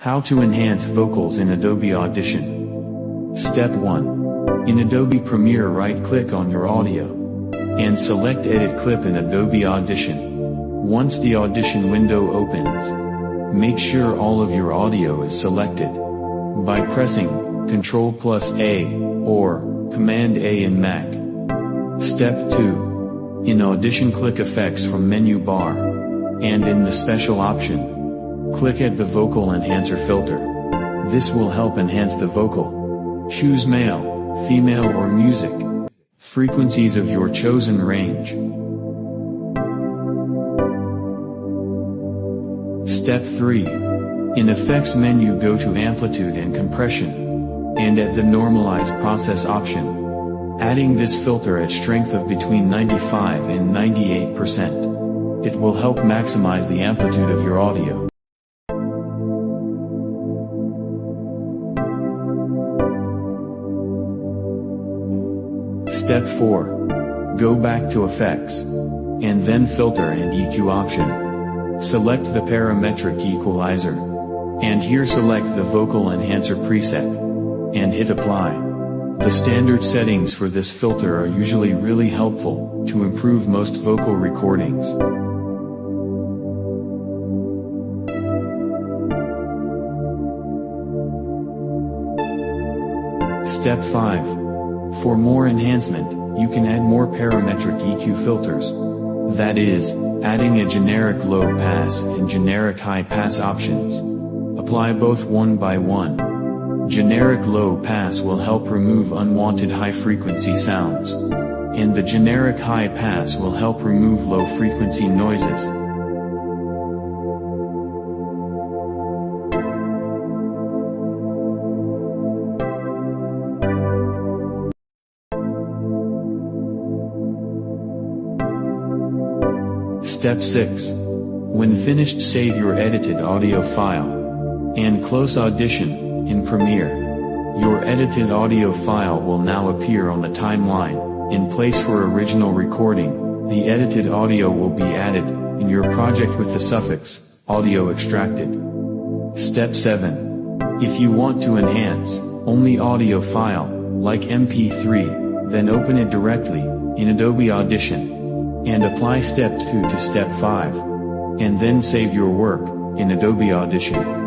How to enhance vocals in Adobe Audition. Step 1. In Adobe Premiere, right-click on your audio and select Edit Clip in Adobe Audition. Once the Audition window opens, make sure all of your audio is selected by pressing Ctrl A or Command A in Mac. Step 2. In Audition, click Effects from menu bar, and in the Special option, click Add the Vocal Enhancer filter. This will help enhance the vocal. Choose male, female or music frequencies of your chosen range. Step 3. In Effects menu, go to Amplitude and Compression, and at the Normalize process option, adding this filter at strength of between 95 and 98%. It will help maximize the amplitude of your audio. Step 4. Go back to Effects, and then Filter and EQ option. Select the Parametric equalizer, and here select the Vocal Enhancer preset, and hit Apply. The standard settings for this filter are usually really helpful to improve most vocal recordings. Step 5. For more enhancement, you can add more parametric EQ filters. That is, adding a generic low pass and generic high pass options. Apply both one by one. Generic low pass will help remove unwanted high frequency sounds, and the generic high pass will help remove low frequency noises. Step 6. When finished, save your edited audio file and close Audition in Premiere. Your edited audio file will now appear on the timeline in place for original recording. The edited audio will be added in your project with the suffix audio extracted. Step 7. If you want to enhance only audio file like MP3, then open it directly in Adobe Audition and apply Step 2 to Step 5, and then save your work in Adobe Audition.